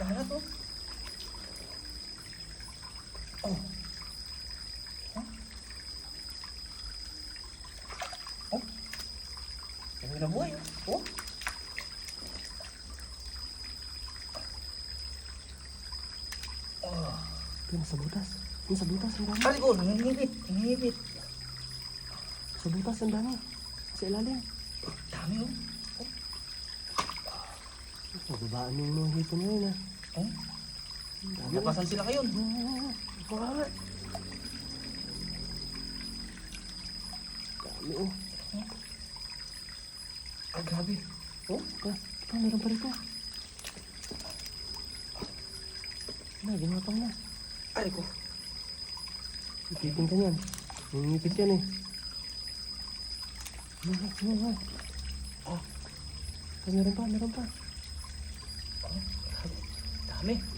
Kalat oh. Oh. Huh? Oh. May nabuhay oh. Oh. Oh. Ito, nasa butas. Nasa butas, ang dami. Ay ko, hingipit. Sa butas, ang dami. Sa ilalim. Dami oh. Mababaan yung mga hipon ngayon ah. Oh. Ang dami. Napasan sila kayo. Bakit? Dami oh. Ay grabe. Oh. Ito, meron pa rito. Gumapang na. Ay ko. Ipipin ka niyan. Nangipit yan eh. Oh. Meron pa. Oh. Dami.